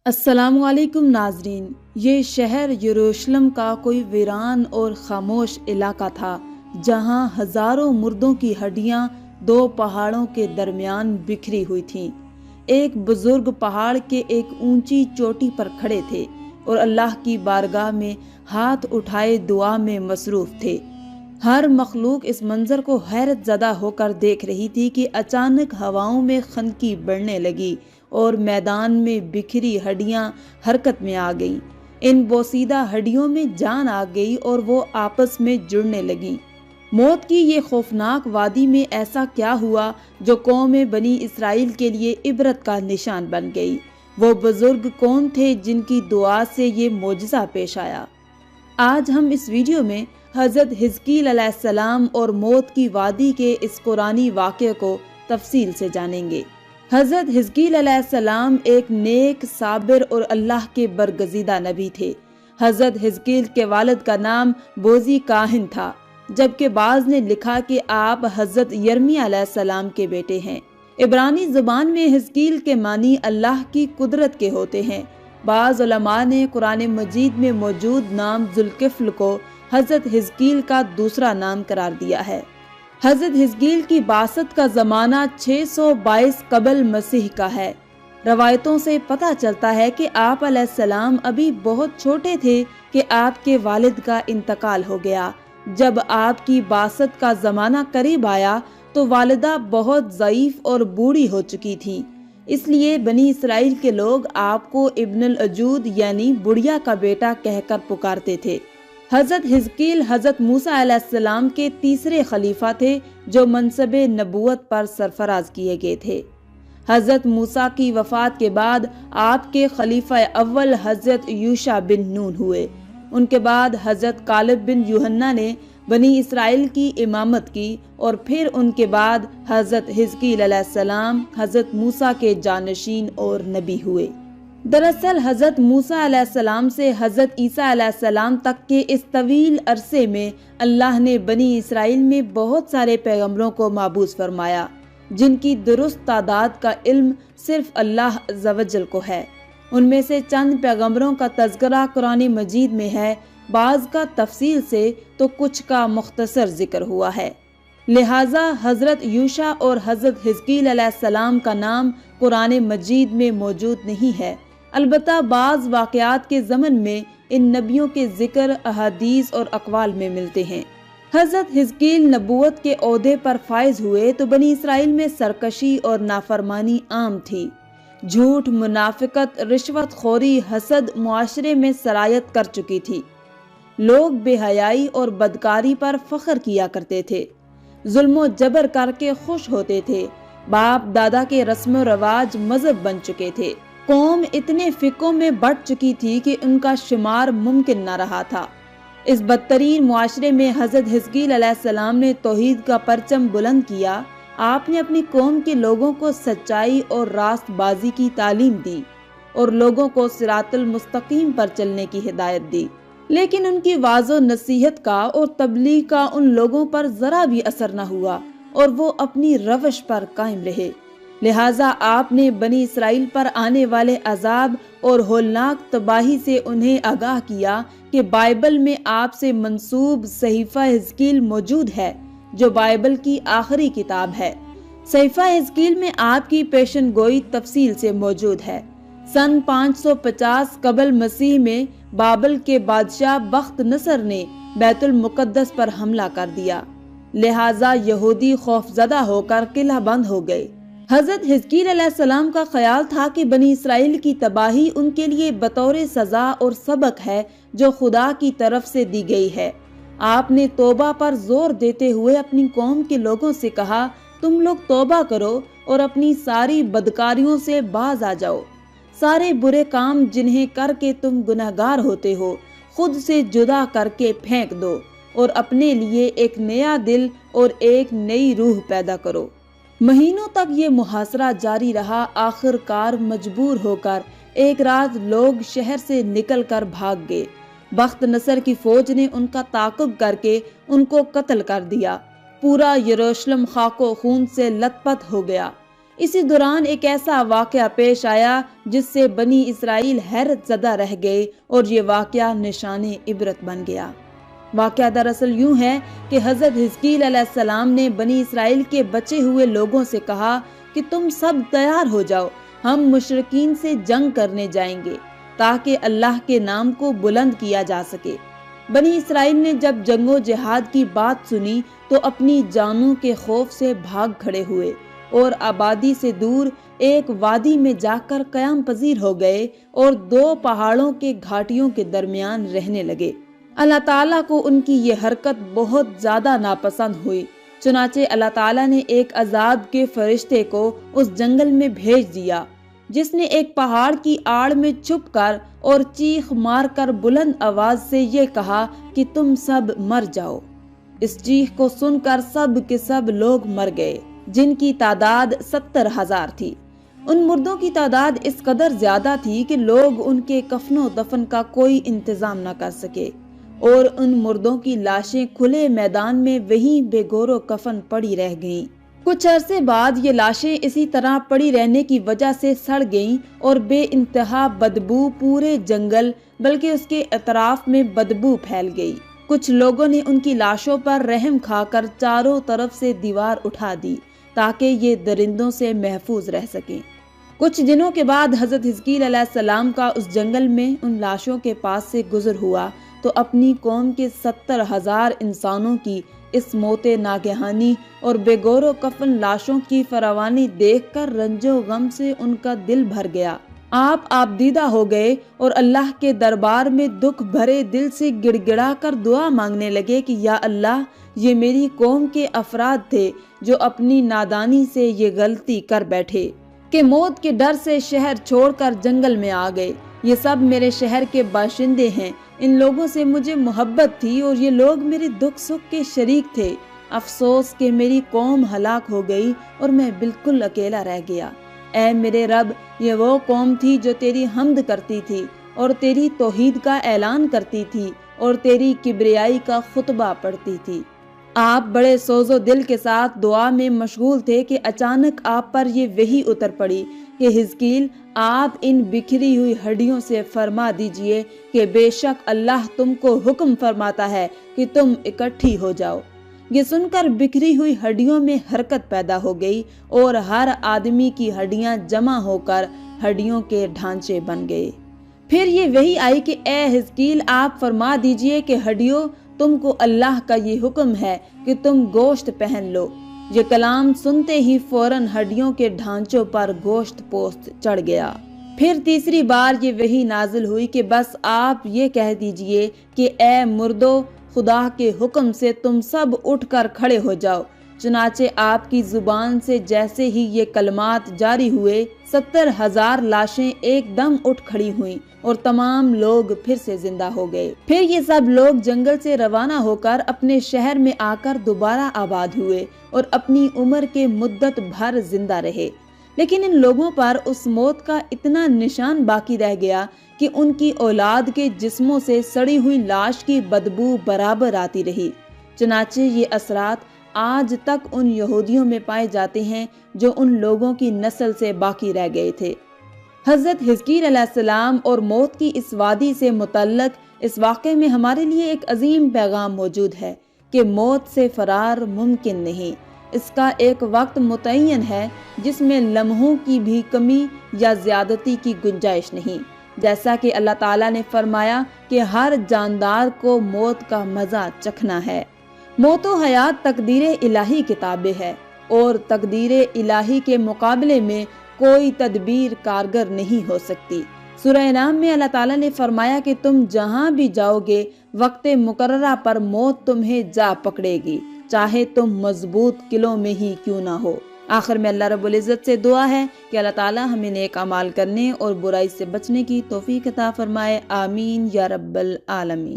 السلام علیکم ناظرین، یہ شہر یروشلم کا کوئی ویران اور خاموش علاقہ تھا جہاں ہزاروں مردوں کی ہڈیاں دو پہاڑوں کے درمیان بکھری ہوئی تھیں۔ ایک بزرگ پہاڑ کے ایک اونچی چوٹی پر کھڑے تھے اور اللہ کی بارگاہ میں ہاتھ اٹھائے دعا میں مصروف تھے۔ ہر مخلوق اس منظر کو حیرت زدہ ہو کر دیکھ رہی تھی کہ اچانک ہواؤں میں خنکی بڑھنے لگی اور میدان میں بکھری ہڈیاں حرکت میں آ گئیں۔ ان بوسیدہ ہڈیوں میں جان آ گئی اور وہ آپس میں جڑنے لگیں۔ موت کی یہ خوفناک وادی میں ایسا کیا ہوا جو قوم بنی اسرائیل کے لیے عبرت کا نشان بن گئی؟ وہ بزرگ کون تھے جن کی دعا سے یہ معجزہ پیش آیا؟ آج ہم اس ویڈیو میں حضرت حزقیل علیہ السلام اور موت کی وادی کے اس قرآنی واقعے کو تفصیل سے جانیں گے۔ حضرت حزقیل علیہ السلام ایک نیک، صابر اور اللہ کے برگزیدہ نبی تھے۔ حضرت حزقیل کے والد کا نام بوزی کاہن تھا، جبکہ بعض نے لکھا کہ آپ حضرت یرمیہ علیہ السلام کے بیٹے ہیں۔ عبرانی زبان میں حزقیل کے معنی اللہ کی قدرت کے ہوتے ہیں۔ بعض علماء نے قرآن مجید میں موجود نام ذوالکفل کو حضرت حزقیل کا دوسرا نام قرار دیا ہے۔ حضرت حزقیل کی بعثت کا زمانہ 622 قبل مسیح کا ہے۔ روایتوں سے پتہ چلتا ہے کہ آپ علیہ السلام ابھی بہت چھوٹے تھے کہ آپ کے والد کا انتقال ہو گیا۔ جب آپ کی بعثت کا زمانہ قریب آیا تو والدہ بہت ضعیف اور بوڑھی ہو چکی تھی، اس لیے بنی اسرائیل کے لوگ آپ کو ابن العجوز یعنی بڑھیا کا بیٹا کہہ کر پکارتے تھے۔ حضرت حزقیل حضرت موسیٰ علیہ السلام کے تیسرے خلیفہ تھے جو منصب نبوت پر سرفراز کیے گئے تھے۔ حضرت موسیٰ کی وفات کے بعد آپ کے خلیفہ اول حضرت یوشع بن نون ہوئے۔ ان کے بعد حضرت کالب بن یوحنا نے بنی اسرائیل کی امامت کی اور پھر ان کے بعد حضرت حزقیل علیہ السلام حضرت موسیٰ کے جانشین اور نبی ہوئے۔ دراصل حضرت موسیٰ علیہ السلام سے حضرت عیسیٰ علیہ السلام تک کے اس طویل عرصے میں اللہ نے بنی اسرائیل میں بہت سارے پیغمبروں کو مبعوث فرمایا، جن کی درست تعداد کا علم صرف اللہ عز و جل کو ہے۔ ان میں سے چند پیغمبروں کا تذکرہ قرآن مجید میں ہے، بعض کا تفصیل سے تو کچھ کا مختصر ذکر ہوا ہے۔ لہٰذا حضرت یوشع اور حضرت حزقیل علیہ السلام کا نام قرآن مجید میں موجود نہیں ہے، البتہ بعض واقعات کے ضمن میں ان نبیوں کے ذکر احادیث اور اقوال میں ملتے ہیں۔ حضرت حزقیل نبوت کے عہدے پر فائز ہوئے تو بنی اسرائیل میں سرکشی اور نافرمانی عام تھی۔ جھوٹ، منافقت، رشوت خوری، حسد معاشرے میں سرایت کر چکی تھی۔ لوگ بے حیائی اور بدکاری پر فخر کیا کرتے تھے، ظلم و جبر کر کے خوش ہوتے تھے، باپ دادا کے رسم و رواج مذہب بن چکے تھے۔ قوم اتنے فقوں میں بٹ چکی تھی کہ ان کا شمار ممکن نہ رہا تھا۔ اس بدترین معاشرے میں حضرت حزقیل علیہ السلام نے توحید کا پرچم بلند کیا۔ آپ نے اپنی قوم کے لوگوں کو سچائی اور راست بازی کی تعلیم دی اور لوگوں کو صراط المستقیم پر چلنے کی ہدایت دی، لیکن ان کی واعظ و نصیحت کا اور تبلیغ کا ان لوگوں پر ذرا بھی اثر نہ ہوا اور وہ اپنی روش پر قائم رہے۔ لہٰذا آپ نے بنی اسرائیل پر آنے والے عذاب اور ہولناک تباہی سے انہیں آگاہ کیا کہ بائبل میں آپ سے منسوب صحیفہ حزقیل موجود ہے، جو بائبل کی آخری کتاب ہے۔ صحیفہ حزقیل میں آپ کی پیشن گوئی تفصیل سے موجود ہے۔ سن 550 قبل مسیح میں بابل کے بادشاہ بخت نصر نے بیت المقدس پر حملہ کر دیا، لہٰذا یہودی خوفزدہ ہو کر قلعہ بند ہو گئے۔ حضرت حزقیل علیہ السلام کا خیال تھا کہ بنی اسرائیل کی تباہی ان کے لیے بطور سزا اور سبق ہے جو خدا کی طرف سے دی گئی ہے۔ آپ نے توبہ پر زور دیتے ہوئے اپنی قوم کے لوگوں سے کہا، تم لوگ توبہ کرو اور اپنی ساری بدکاریوں سے باز آ جاؤ۔ سارے برے کام جنہیں کر کے تم گنہگار ہوتے ہو خود سے جدا کر کے پھینک دو اور اپنے لیے ایک نیا دل اور ایک نئی روح پیدا کرو۔ مہینوں تک یہ محاصرہ جاری رہا۔ آخر کار مجبور ہو کر ایک رات لوگ شہر سے نکل کر بھاگ گئے۔ بخت نصر کی فوج نے ان کا تعاقب کر کے ان کو قتل کر دیا۔ پورا یروشلم خاک و خون سے لت پت ہو گیا۔ اسی دوران ایک ایسا واقعہ پیش آیا جس سے بنی اسرائیل حیرت زدہ رہ گئے اور یہ واقعہ نشان عبرت بن گیا۔ واقعہ دراصل یوں ہے کہ حضرت حزقیل علیہ السلام نے بنی اسرائیل کے بچے ہوئے لوگوں سے کہا کہ تم سب تیار ہو جاؤ، ہم مشرکین سے جنگ کرنے جائیں گے تاکہ اللہ کے نام کو بلند کیا جا سکے۔ بنی اسرائیل نے جب جنگ و جہاد کی بات سنی تو اپنی جانوں کے خوف سے بھاگ کھڑے ہوئے اور آبادی سے دور ایک وادی میں جا کر قیام پذیر ہو گئے اور 2 پہاڑوں کے گھاٹیوں کے درمیان رہنے لگے۔ اللہ تعالیٰ کو ان کی یہ حرکت بہت زیادہ ناپسند ہوئی، چنانچہ اللہ تعالیٰ نے ایک عذاب کے فرشتے کو اس جنگل میں بھیج دیا جس نے ایک پہاڑ کی آڑ میں چھپ کر اور چیخ مار کر بلند آواز سے یہ کہا کہ تم سب مر جاؤ۔ اس چیخ کو سن کر سب کے سب لوگ مر گئے، جن کی تعداد 70,000 تھی۔ ان مردوں کی تعداد اس قدر زیادہ تھی کہ لوگ ان کے کفن و دفن کا کوئی انتظام نہ کر سکے، اور ان مردوں کی لاشیں کھلے میدان میں وہیں بے گور و کفن پڑی رہ گئیں۔ کچھ عرصے بعد یہ لاشیں اسی طرح پڑی رہنے کی وجہ سے سڑ گئیں اور بے انتہا بدبو پورے جنگل بلکہ اس کے اطراف میں بدبو پھیل گئی۔ کچھ لوگوں نے ان کی لاشوں پر رحم کھا کر چاروں طرف سے دیوار اٹھا دی تاکہ یہ درندوں سے محفوظ رہ سکیں۔ کچھ دنوں کے بعد حضرت حزقیل علیہ السلام کا اس جنگل میں ان لاشوں کے پاس سے گزر ہوا تو اپنی قوم کے 70,000 انسانوں کی اس موت ناگہانی اور بے گور و کفن لاشوں کی فراوانی دیکھ کر رنج و غم سے ان کا دل بھر گیا۔ آپ دیدہ ہو گئے اور اللہ کے دربار میں دکھ بھرے دل سے گڑ گڑا کر دعا مانگنے لگے کہ یا اللہ، یہ میری قوم کے افراد تھے جو اپنی نادانی سے یہ غلطی کر بیٹھے کہ موت کے ڈر سے شہر چھوڑ کر جنگل میں آ گئے۔ یہ سب میرے شہر کے باشندے ہیں، ان لوگوں سے مجھے محبت تھی اور یہ لوگ میرے دکھ سکھ کے شریک تھے۔ افسوس کہ میری قوم ہلاک ہو گئی اور میں بالکل اکیلا رہ گیا۔ اے میرے رب، یہ وہ قوم تھی جو تیری حمد کرتی تھی اور تیری توحید کا اعلان کرتی تھی اور تیری کبریائی کا خطبہ پڑھتی تھی۔ آپ بڑے سوز و دل کے ساتھ دعا میں مشغول تھے کہ اچانک آپ پر یہ وحی اتر پڑی کہ حزقیل، آپ ان بکھری ہوئی ہڈیوں سے فرما دیجئے کہ بے شک اللہ تم کو حکم فرماتا ہے کہ تم اکٹھی ہو جاؤ۔ یہ سن کر بکھری ہوئی ہڈیوں میں حرکت پیدا ہو گئی اور ہر آدمی کی ہڈیاں جمع ہو کر ہڈیوں کے ڈھانچے بن گئے۔ پھر یہ وحی آئی کہ اے حزقیل، آپ فرما دیجئے کہ ہڈیوں، تم کو اللہ کا یہ حکم ہے کہ تم گوشت پہن لو۔ یہ کلام سنتے ہی فوراً ہڈیوں کے ڈھانچوں پر گوشت پوست چڑھ گیا۔ پھر تیسری بار یہ وحی نازل ہوئی کہ بس آپ یہ کہہ دیجئے کہ اے مردو، خدا کے حکم سے تم سب اٹھ کر کھڑے ہو جاؤ۔ چنانچہ آپ کی زبان سے جیسے ہی یہ کلمات جاری ہوئے، 70,000 لاشیں ایک دم اٹھ کھڑی ہوئیں اور تمام لوگ پھر سے زندہ ہو گئے۔ پھر یہ سب لوگ جنگل سے روانہ ہو کر اپنے شہر میں آ کر دوبارہ آباد ہوئے اور اپنی عمر کے مدت بھر زندہ رہے۔ لیکن ان لوگوں پر اس موت کا اتنا نشان باقی رہ گیا کہ ان کی اولاد کے جسموں سے سڑی ہوئی لاش کی بدبو برابر آتی رہی۔ چنانچہ یہ اثرات آج تک ان یہودیوں میں پائے جاتے ہیں جو ان لوگوں کی نسل سے باقی رہ گئے تھے۔ حضرت حزقیل علیہ السلام اور موت کی اس وادی سے متعلق اس واقعے میں ہمارے لیے ایک عظیم پیغام موجود ہے کہ موت سے فرار ممکن نہیں۔ اس کا ایک وقت متعین ہے جس میں لمحوں کی بھی کمی یا زیادتی کی گنجائش نہیں، جیسا کہ اللہ تعالیٰ نے فرمایا کہ ہر جاندار کو موت کا مزہ چکھنا ہے۔ موت و حیات تقدیر الہی کتابیں ہے اور تقدیر الہی کے مقابلے میں کوئی تدبیر کارگر نہیں ہو سکتی۔ سورہ انعام میں اللہ تعالیٰ نے فرمایا کہ تم جہاں بھی جاؤ گے وقت مقررہ پر موت تمہیں جا پکڑے گی، چاہے تم مضبوط قلعوں میں ہی کیوں نہ ہو۔ آخر میں اللہ رب العزت سے دعا ہے کہ اللہ تعالیٰ ہمیں نیک اعمال کرنے اور برائی سے بچنے کی توفیق عطا فرمائے۔ آمین یا رب العالمین۔